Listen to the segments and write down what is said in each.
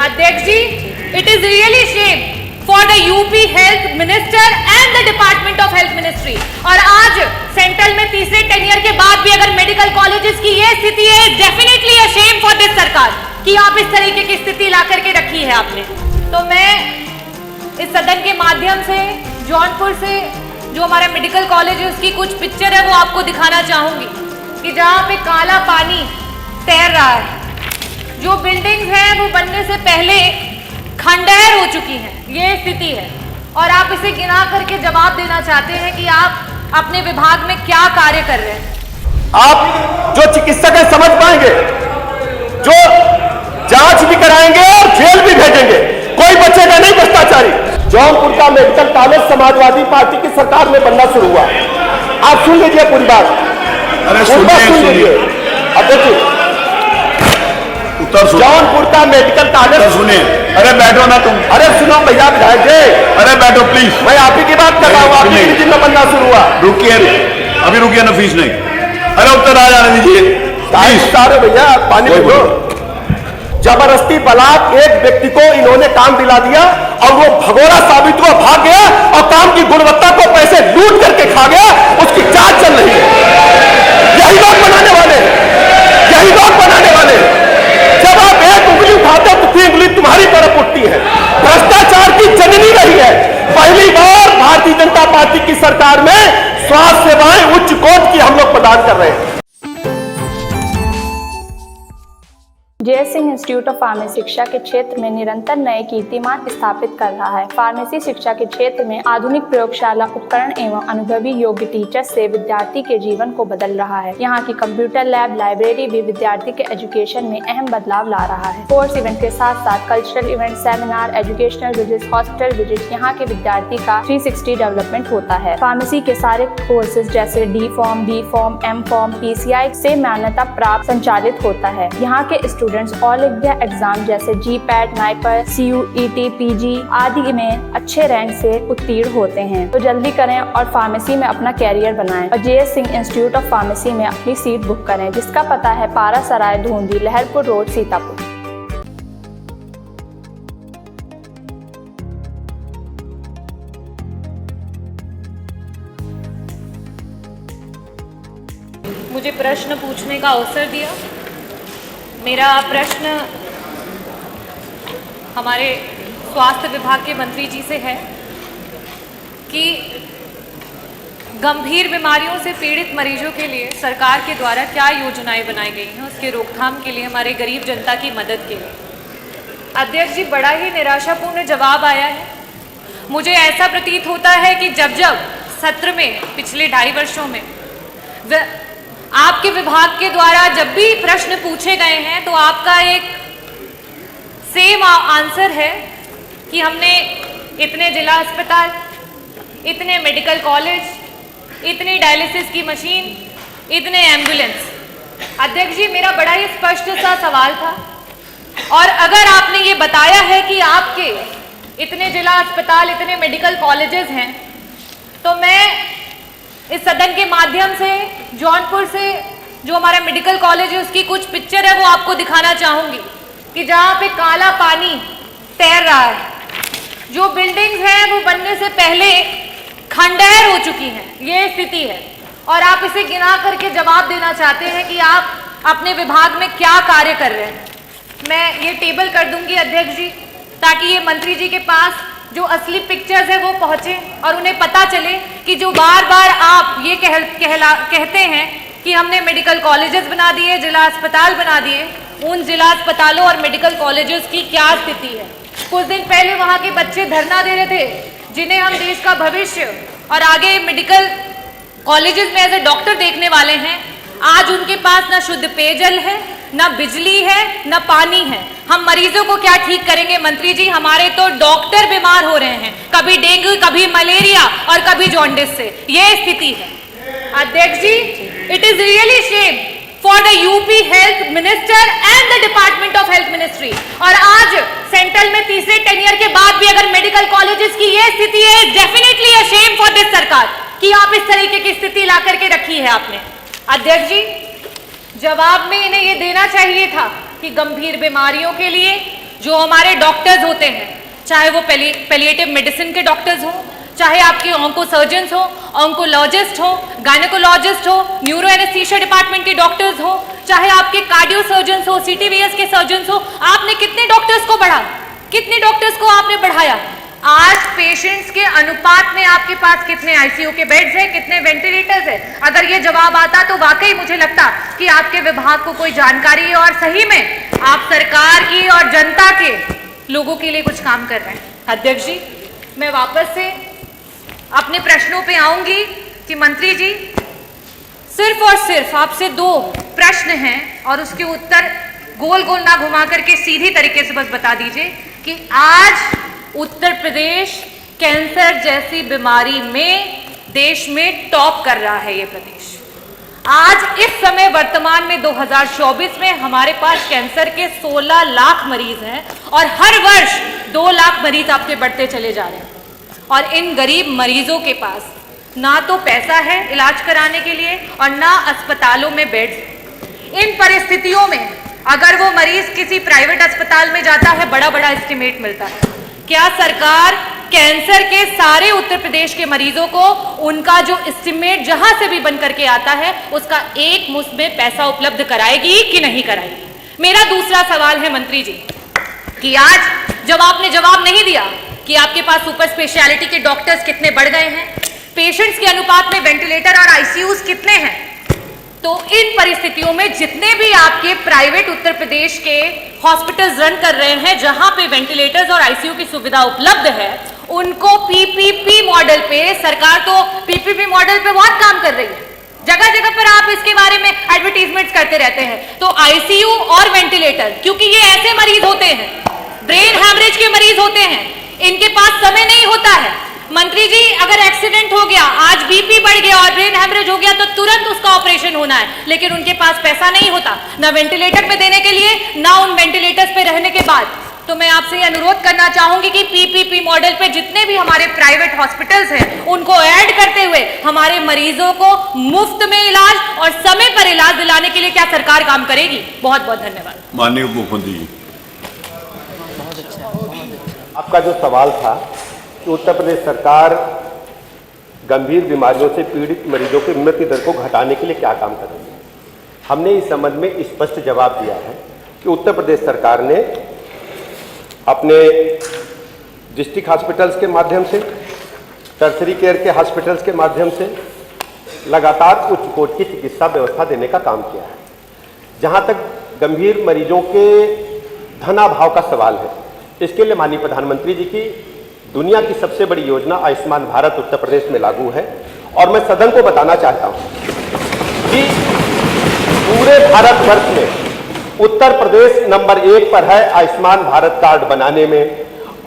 अध्यक्ष जी, it is really shame for the UP Health Minister and the Department of Health Ministry। और आज central में तीसरे टेनियर के बाद भी अगर मेडिकल कॉलेजेस की ये स्थिति है, definitely a shame for this सरकार कि आप इस तरीके की स्थिति ला करके रखी है आपने। तो मैं इस सदन के माध्यम से जौनपुर से जो हमारा मेडिकल कॉलेज है उसकी कुछ पिक्चर है वो आपको दिखाना चाहूंगी कि जहाँ पे काला पानी तैर रहा है, जो बिल्डिंग्स हैं वो बनने से पहले खंडहर हो चुकी हैं, ये स्थिति है। और आप इसे गिना करके जवाब देना चाहते हैं कि आप अपने विभाग में क्या कार्य कर रहे हैं। आप जो चिकित्सक है समझ पाएंगे, जो जांच भी कराएंगे और जेल भी भेजेंगे, कोई बचेगा नहीं भ्रष्टाचारी। जौनपुर का मेडिकल कॉलेज समाजवादी पार्टी की सरकार में बनना शुरू हुआ। आप सुन लीजिए पूरी बात, सुन लीजिए अध्यक्ष। जौनपुर का मेडिकल कॉलेज सुनिए। अरे बैठो ना तुम। अरे सुनो भैया विधायक जी, अरे बैठो प्लीज। मैं आप ही की बात कर रहा हूँ, आप ही दिन में बनना शुरू हुआ। रुकिए, अभी रुकिए ना, फीस नहीं। अरे उत्तर आ जाने दीजिए सारे भैया, पानी पीलो। जबरदस्ती बलात् एक व्यक्ति को इन्होंने काम दिला दिया और वो भगोड़ा साबित हुआ, भाग गया और काम की गुणवत्ता को पैसे लूट करके खा गया। उसकी जांच चल रही है। यही लोग बनाने वाले, यही लोग बनाने वाले। जब आप एक उंगली उठाते हो तो तीन उंगली तुम्हारी तरफ उठती है। भ्रष्टाचार की जननी रही है। पहली बार भारतीय जनता पार्टी की सरकार में स्वास्थ्य सेवाएं उच्च कोटि की हम लोग प्रदान कर रहे हैं। जय सिंह इंस्टीट्यूट ऑफ फार्मेसी शिक्षा के क्षेत्र में निरंतर नए कीर्तिमान स्थापित कर रहा है। फार्मेसी शिक्षा के क्षेत्र में आधुनिक प्रयोगशाला उपकरण एवं अनुभवी योग्य टीचर से विद्यार्थी के जीवन को बदल रहा है। यहाँ की कंप्यूटर लैब, लाइब्रेरी भी विद्यार्थी के एजुकेशन में अहम बदलाव ला रहा है। कोर्स इवेंट के साथ साथ cultural event, seminar, educational visit, hospital visit, यहाँ के विद्यार्थी का 360 डेवलपमेंट होता है। फार्मेसी के सारे कोर्सेज जैसे D form, B form, M form, PCI से मान्यता प्राप्त संचालित होता है। यहाँ के स्टूडेंट्स ऑल इंडिया एग्जाम जैसे GPAT, नाइपर, CUET, PG आदि में अच्छे रैंक से उत्तीर्ण होते हैं। तो जल्दी करें और फार्मेसी में अपना कैरियर बनाएं और JS Singh institute of pharmacy में अपनी सीट बुक करें, जिसका पता है पारासराय, धूंधी, लहरपुर रोड, सीतापुर। मुझे प्रश्न पूछने का अवसर दिया। मेरा प्रश्न हमारे स्वास्थ्य विभाग के मंत्री जी से है कि गंभीर बीमारियों से पीड़ित मरीजों के लिए सरकार के द्वारा क्या योजनाएं बनाई गई हैं उसके रोकथाम के लिए, हमारे गरीब जनता की मदद के लिए। अध्यक्ष जी, बड़ा ही निराशापूर्ण जवाब आया है। मुझे ऐसा प्रतीत होता है कि जब जब सत्र में पिछले 2.5 वर्षों में आपके विभाग के द्वारा जब भी प्रश्न पूछे गए हैं तो आपका एक सेम आंसर है कि हमने इतने जिला अस्पताल, इतने मेडिकल कॉलेज, इतनी डायलिसिस की मशीन, इतने एम्बुलेंस। अध्यक्ष जी, मेरा बड़ा ही स्पष्ट सा सवाल था और अगर आपने ये बताया है कि आपके इतने जिला अस्पताल, इतने मेडिकल कॉलेजेस हैं, तो मैं इस सदन के माध्यम से जौनपुर से जो हमारा मेडिकल कॉलेज है उसकी कुछ पिक्चर है वो आपको दिखाना चाहूंगी कि जहाँ पे काला पानी तैर रहा है, जो बिल्डिंग्स हैं वो बनने से पहले खंडहर हो चुकी हैं, ये स्थिति है। और आप इसे गिना करके जवाब देना चाहते हैं कि आप अपने विभाग में क्या कार्य कर रहे हैं। मैं ये टेबल कर दूंगी अध्यक्ष जी, ताकि ये मंत्री जी के पास जो असली पिक्चर्स है वो पहुंचे और उन्हें पता चले कि जो बार बार आप ये कहते हैं कि हमने मेडिकल कॉलेजेस बना दिए, जिला अस्पताल बना दिए, उन जिला अस्पतालों और मेडिकल कॉलेजेस की क्या स्थिति है। कुछ दिन पहले वहाँ के बच्चे धरना दे रहे थे, जिन्हें हम देश का भविष्य और आगे मेडिकल कॉलेजेस में एज ए डॉक्टर देखने वाले हैं। आज उनके पास ना शुद्ध पेयजल है, ना बिजली है, ना पानी है। हम मरीजों को क्या ठीक करेंगे मंत्री जी? हमारे तो डॉक्टर बीमार हो रहे हैं, कभी डेंगू, कभी मलेरिया और कभी जॉन्डिस से। ये स्थिति है अध्यक्ष जी। It is really shame for the UP health minister and the department of health ministry. और आज सेंट्रल में तीसरे टेनियर के बाद भी अगर मेडिकल कॉलेजेस की ये स्थिति है, definitely a shame for this सरकार कि आप इस तरीके की स्थिति ला करके रखी है आपने। अध्यक्ष जी, जवाब में इन्हें ये देना चाहिए था कि गंभीर बीमारियों के लिए जो हमारे डॉक्टर्स होते हैं, चाहे वो पैलिएटिव मेडिसिन के डॉक्टर्स हों, चाहे आपके ऑन्को सर्जन्स हो, ऑन्कोलॉजिस्ट हो, गायनेकोलॉजिस्ट हो, न्यूरो एनेस्थीसिया डिपार्टमेंट के डॉक्टर्स हो, चाहे आपके कार्डियो सर्जन्स हो, सीटीवीएस के सर्जन्स हो, आपने कितने डॉक्टर्स को बढ़ा, कितने डॉक्टर्स को आपने बढ़ाया? आज पेशेंट्स के अनुपात में आपके पास कितने आईसीयू के बेड्स हैं, कितने वेंटिलेटर्स हैं? अगर ये जवाब आता तो वाकई मुझे लगता कि आपके विभाग को कोई जानकारी है और सही में आप सरकार की और जनता के लोगों के लिए कुछ काम कर रहे हैं। अध्यक्ष जी, मैं वापस से अपने प्रश्नों पे आऊंगी कि मंत्री जी सिर्फ और सिर्फ आपसे 2 प्रश्न हैं और उसके उत्तर गोल गोल ना घुमा करके सीधी तरीके से बस बता दीजिए कि आज उत्तर प्रदेश कैंसर जैसी बीमारी में देश में टॉप कर रहा है। ये प्रदेश आज इस समय वर्तमान में 2024 में हमारे पास कैंसर के 16 लाख मरीज हैं और हर वर्ष 2 लाख मरीज आपके बढ़ते चले जा रहे हैं। और इन गरीब मरीजों के पास ना तो पैसा है इलाज कराने के लिए और ना अस्पतालों में बेड्स। इन परिस्थितियों में अगर वो मरीज किसी प्राइवेट अस्पताल में जाता है, बड़ा बड़ा एस्टिमेट मिलता है। क्या सरकार कैंसर के सारे उत्तर प्रदेश के मरीजों को उनका जो एस्टिमेट जहां से भी बन करके आता है उसका एक मुश्त में पैसा उपलब्ध कराएगी कि नहीं कराएगी? मेरा दूसरा सवाल है मंत्री जी कि आज जब आपने जवाब नहीं दिया कि आपके पास सुपर स्पेशलिटी के डॉक्टर्स कितने बढ़ गए हैं, पेशेंट्स के अनुपात में वेंटिलेटर और आईसीयूज कितने हैं, तो इन परिस्थितियों में जितने भी आपके प्राइवेट उत्तर प्रदेश के हॉस्पिटल्स रन कर रहे हैं जहां पे वेंटिलेटर्स और आईसीयू की सुविधा उपलब्ध है, उनको पीपीपी मॉडल पे, सरकार तो पीपीपी मॉडल पे बहुत काम कर रही है, जगह जगह पर आप इसके बारे में एडवर्टीजमेंट्स करते रहते हैं। तो आईसीयू और वेंटिलेटर, क्योंकि ये ऐसे मरीज होते हैं, ब्रेन हैमरेज के मरीज होते हैं, इनके पास समय नहीं होता है। मंत्री जी, अगर एक्सीडेंट हो गया, आज बीपी बढ़ गया और ब्रेन हैमरेज हो गया तो तुरंत उसका ऑपरेशन होना है, लेकिन उनके पास पैसा नहीं होता ना वेंटिलेटर पे देने के लिए, ना उन वेंटिलेटर्स पे रहने के बाद। तो मैं आपसे ये अनुरोध करना चाहूंगी कि पीपीपी मॉडल पे जितने भी हमारे प्राइवेट हॉस्पिटल्स हैं उनको ऐड करते हुए हमारे मरीजों को मुफ्त में इलाज और समय पर इलाज दिलाने के लिए क्या सरकार काम करेगी? बहुत बहुत धन्यवाद। माननीय उप मुख्यमंत्री जी। आपका जो सवाल था कि उत्तर प्रदेश सरकार गंभीर बीमारियों से पीड़ित मरीजों की मृत्यु दर को घटाने के लिए क्या काम कर रही है, हमने इस संबंध में स्पष्ट जवाब दिया है कि उत्तर प्रदेश सरकार ने अपने डिस्ट्रिक्ट हॉस्पिटल्स के माध्यम से, टर्सरी केयर के हॉस्पिटल्स के माध्यम से लगातार उच्च कोटि की चिकित्सा व्यवस्था देने का काम किया है। जहाँ तक गंभीर मरीजों के धनाभाव का सवाल है, इसके लिए माननीय प्रधानमंत्री जी की दुनिया की सबसे बड़ी योजना आयुष्मान भारत उत्तर प्रदेश में लागू है और मैं सदन को बताना चाहता हूं कि पूरे भारतवर्ष में उत्तर प्रदेश नंबर 1 पर है आयुष्मान भारत कार्ड बनाने में।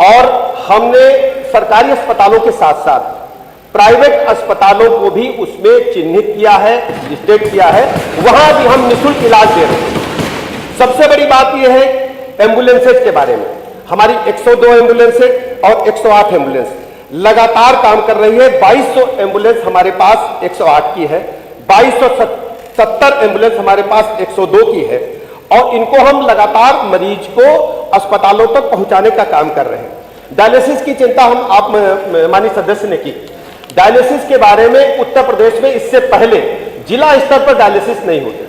और हमने सरकारी अस्पतालों के साथ साथ प्राइवेट अस्पतालों को भी उसमें चिन्हित किया है, रजिस्ट्रेट किया है, वहां भी हम निःशुल्क इलाज दे रहे हैं। सबसे बड़ी बात यह है एम्बुलेंसेज के बारे में, हमारी 102 एम्बुलेंसेज और 108 एम्बुलेंस लगातार काम कर रही है। 2200 एम्बुलेंस हमारे पास 108 की है, 2270 एम्बुलेंस हमारे पास 102 की है और इनको हम लगातार मरीज को अस्पतालों तक पहुंचाने का काम कर रहे हैं। डायलिसिस की चिंता हम आप माननीय सदस्य ने की। डायलिसिस के बारे में उत्तर प्रदेश में इससे पहले जिला स्तर पर डायलिसिस नहीं होते।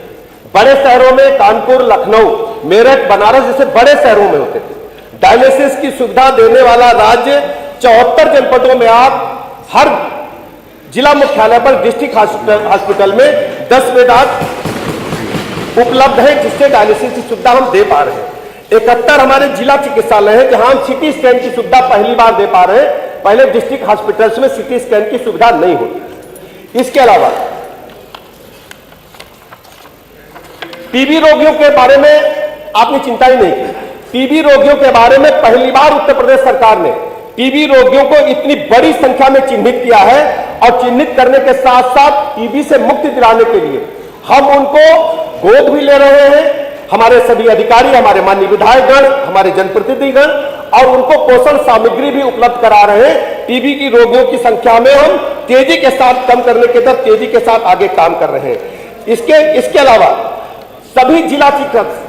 बड़े शहरों में कानपुर, लखनऊ, मेरठ, बनारस जैसे बड़े शहरों में होते थे। डायलिसिस की सुविधा देने वाला राज्य 74 जनपदों में आप हर जिला मुख्यालय पर डिस्ट्रिक्ट हॉस्पिटल में 10 बेड उपलब्ध है, जिससे डायलिसिस की सुविधा हम दे पा रहे हैं। 71 हमारे जिला चिकित्सालय है जहां हम सिटी स्कैन की सुविधा पहली बार दे पा रहे हैं। पहले डिस्ट्रिक्ट हॉस्पिटल्स में सिटी स्कैन की सुविधा नहीं होती। इसके अलावा टीबी रोगियों के बारे में आपने चिंता ही नहीं की। टीबी रोगियों के बारे में पहली बार उत्तर प्रदेश सरकार ने टीबी रोगियों को इतनी बड़ी संख्या में चिन्हित किया है और चिन्हित करने के साथ साथ टीबी से मुक्ति दिलाने के लिए हम उनको गोद भी ले रहे हैं। हमारे सभी अधिकारी, हमारे माननीय विधायकगण, हमारे जनप्रतिनिधिगण और उनको पोषण सामग्री भी उपलब्ध करा रहे हैं। टीबी की रोगियों की संख्या में हम तेजी के साथ कम करने के दर तेजी के साथ आगे काम कर रहे हैं। इसके अलावा सभी जिला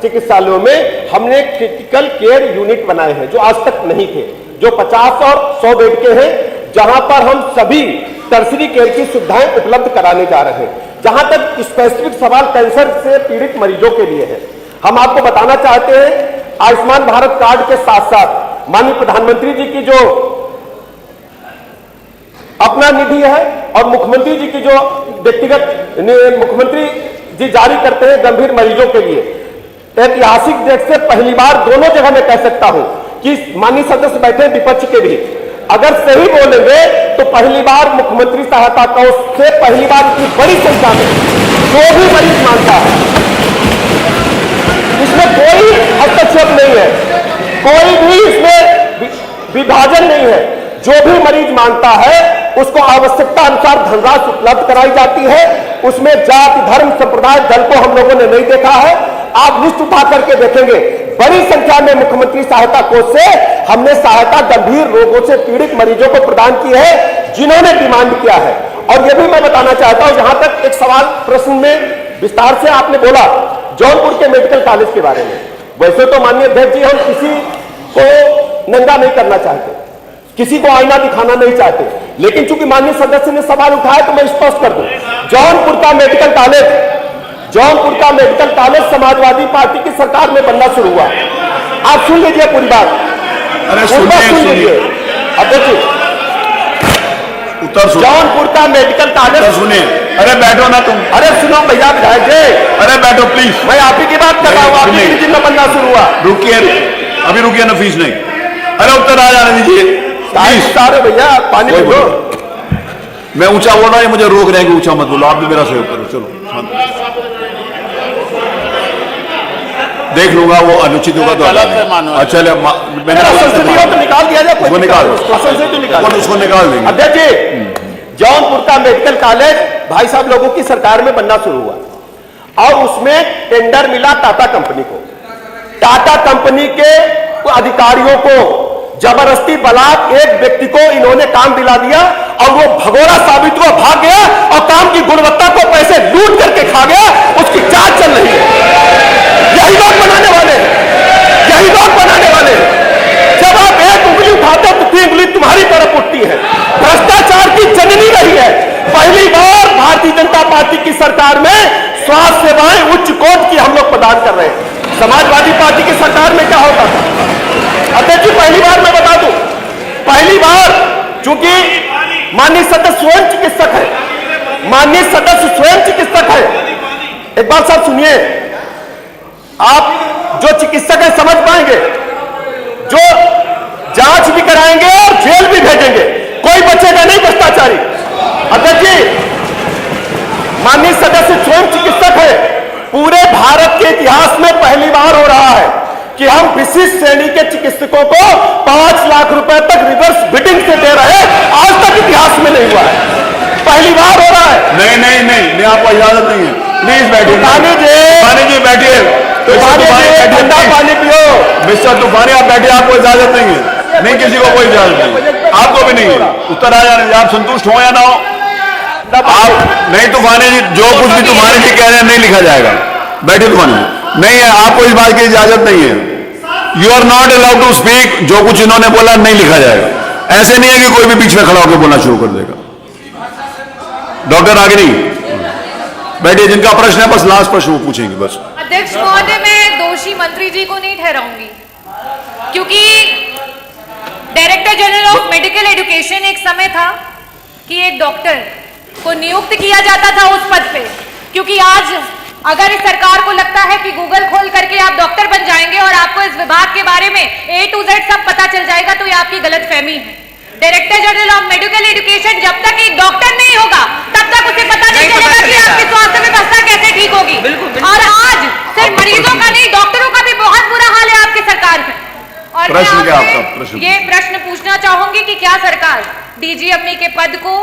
चिकित्सालयों में हमने क्रिटिकल केयर यूनिट बनाए हैं जो आज तक नहीं थे, जो 50 और 100 बेड के हैं, जहां पर हम सभी टर्सरी केयर की सुविधाएं उपलब्ध कराने जा रहे हैं। जहां तक स्पेसिफिक सवाल कैंसर से पीड़ित मरीजों के लिए है, हम आपको बताना चाहते हैं आयुष्मान भारत कार्ड के साथ साथ माननीय प्रधानमंत्री जी की जो अपना निधि है और मुख्यमंत्री जी की जो व्यक्तिगत मुख्यमंत्री जी जारी करते हैं गंभीर मरीजों के लिए, ऐतिहासिक देख से पहली बार दोनों जगह मैं कह सकता हूं कि माननीय सदस्य बैठे विपक्ष के भी, अगर सही बोलेंगे तो पहली बार मुख्यमंत्री सहायता कोष से पहली बार इतनी बड़ी संख्या में जो भी मरीज मांगता है, इसमें कोई हस्तक्षेप नहीं है, कोई भी इसमें विभाजन नहीं है, जो भी मरीज मांगता है उसको आवश्यकता अनुसार धनराशि उपलब्ध कराई जाती है। उसमें जाति धर्म संप्रदाय दल को हम लोगों ने नहीं देखा है। आप लिस्ट उठा करके देखेंगे बड़ी संख्या में मुख्यमंत्री सहायता कोष से हमने सहायता गंभीर रोगों से पीड़ित मरीजों को प्रदान की है जिन्होंने डिमांड किया है। और यह भी मैं बताना चाहता हूं, जहां तक एक सवाल प्रश्न में विस्तार से आपने बोला जौनपुर के मेडिकल कॉलेज के बारे में, वैसे तो माननीय अध्यक्ष जी हम किसी को नंगा नहीं करना चाहते, किसी को आईना दिखाना नहीं चाहते, लेकिन चूंकि माननीय सदस्य ने सवाल उठाया तो मैं स्पष्ट कर दूं, जौनपुर का मेडिकल कॉलेज समाजवादी पार्टी की सरकार में बनना शुरू हुआ। आप सुन लीजिए पूरी बात, अरे सुनिए अध्यक्ष उत्तर सुनिए, जौनपुर का मेडिकल कॉलेज सुनिए, अरे बैठो ना तुम, अरे सुनो भैया विधायक जी, अरे बैठो प्लीज, मैं आप ही की बात कर रहा हूँ, आप ही की बनना शुरू हुआ। रुकिए, अभी रुकिए ना, फीस नहीं, अरे उत्तर आ जाने दीजिए सारे भैया पानी बोलो, मैं ऊंचा बोल रहा हूं, मुझे रोक रहे हैं कि ऊंचा मत बोलो, आप भी मेरा सहयोग करो। चलो देख लूंगा, वो अनुचित होगा तो अच्छा मैंने तो निकाल दिया जाए, उसको निकाल, उसको निकाल देंगे। अध्यक्ष जी, जौनपुर का मेडिकल कॉलेज भाई साहब लोगों की सरकार में बनना शुरू हुआ और उसमें टेंडर मिला टाटा कंपनी को। टाटा कंपनी के अधिकारियों को जबरदस्ती बलात् एक व्यक्ति को इन्होंने काम दिला दिया और वो भगोड़ा साबित हुआ, भाग गया और काम की गुणवत्ता को पैसे लूट करके खा गया। उसकी जांच चल रही है। यही लोग बनाने वाले, यही लोग बनाने वाले। जब आप एक उंगली उठाते तो 3 उंगली तुम्हारी तरफ उठती है। भ्रष्टाचार की जननी रही है। पहली बार भारतीय जनता पार्टी की सरकार में स्वास्थ्य सेवाएं उच्च कोटि की हम लोग प्रदान कर रहे हैं। समाजवादी पार्टी की सरकार में क्या होता था? अध्यक्ष जी, पहली बार मैं बता दूं, पहली बार चूंकि माननीय सदस्य स्वयं चिकित्सक है, माननीय सदस्य स्वयं चिकित्सक है। एक बात साहब सुनिए, आप जो चिकित्सक है समझ पाएंगे, जो जांच भी कराएंगे और जेल भी भेजेंगे, कोई बचेगा नहीं भ्रष्टाचारी। अध्यक्ष जी, माननीय सदस्य स्वयं चिकित्सक है। पूरे भारत के इतिहास में पहली बार हो रहा है कि हम विशिष्ट श्रेणी के चिकित्सकों को 5 लाख रुपए तक रिवर्स बिडिंग से दे रहे हैं। आज तक इतिहास में नहीं हुआ है, पहली बार हो रहा है। नहीं, आपको इजाजत नहीं है, प्लीज बैठिए। तूफानी जी बैठिए, ठंडा पानी पियो। मिस्टर तूफानी आप बैठिए, आपको इजाजत नहीं है, नहीं किसी को कोई इजाजत नहीं, आपको भी नहीं है। उत्तर आ जाने, आप संतुष्ट हो या ना हो, आप नहीं। तूफानी जी जो कुछ भी तूफानी जी कह रहे हैं नहीं लिखा जाएगा। बैठिए तूफानी जी, नहीं है, आपको इस बात की इजाजत नहीं है। You are not allowed to speak. जो कुछ इन्होंने बोला नहीं लिखा जाएगा। ऐसे नहीं है कि कोई भी बीच में खड़ा होकर बोलना शुरू कर देगा। डॉक्टर रागिनी बैठिए, जिनका प्रश्न है बस लास्ट प्रश्न वो पूछेंगे बस। अध्यक्ष महोदय, मैं दोषी मंत्री जी को नहीं ठहराऊंगी, क्योंकि director general of medical education एक समय था कि एक डॉक्टर को नियुक्त किया जाता था उस पद पे, क्योंकि आज अगर इस सरकार को लगता है कि गूगल खोल करके आप डॉक्टर बन जाएंगे और आपको इस विभाग के बारे में A to Z सब पता चल जाएगा, तो ये आपकी गलतफहमी है। Director general of medical education जब तक एक डॉक्टर नहीं होगा तब तक उसे पता नहीं चलेगा कि आपकी स्वास्थ्य व्यवस्था कैसे ठीक होगी। और आज सिर्फ मरीजों का नहीं, डॉक्टरों का भी बहुत बुरा हाल है आपकी सरकार में। और प्रश्न क्या आपका? प्रश्न ये प्रश्न पूछना चाहूंगी कि क्या सरकार DGME के पद को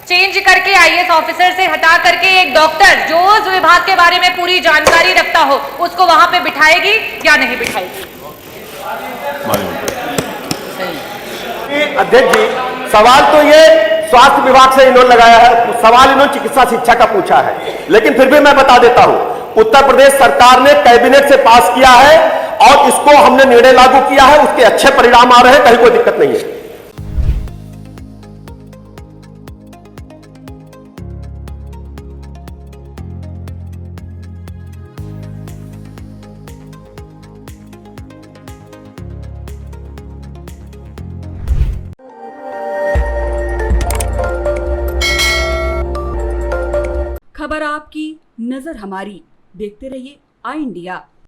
चेंज करके IAS ऑफिसर से हटा करके एक डॉक्टर जो उस विभाग के बारे में पूरी जानकारी रखता हो उसको वहां पे बिठाएगी या नहीं बिठाएगी? अध्यक्ष जी, सवाल तो ये स्वास्थ्य विभाग से इन्होंने लगाया है, सवाल इन्होंने चिकित्सा शिक्षा का पूछा है, लेकिन फिर भी मैं बता देता हूं, उत्तर प्रदेश सरकार ने कैबिनेट से पास किया है और इसको हमने निर्णय लागू किया है, उसके अच्छे परिणाम आ रहे हैं, कहीं कोई दिक्कत नहीं है। खबर आपकी, नजर हमारी। देखते रहिए आई इंडिया।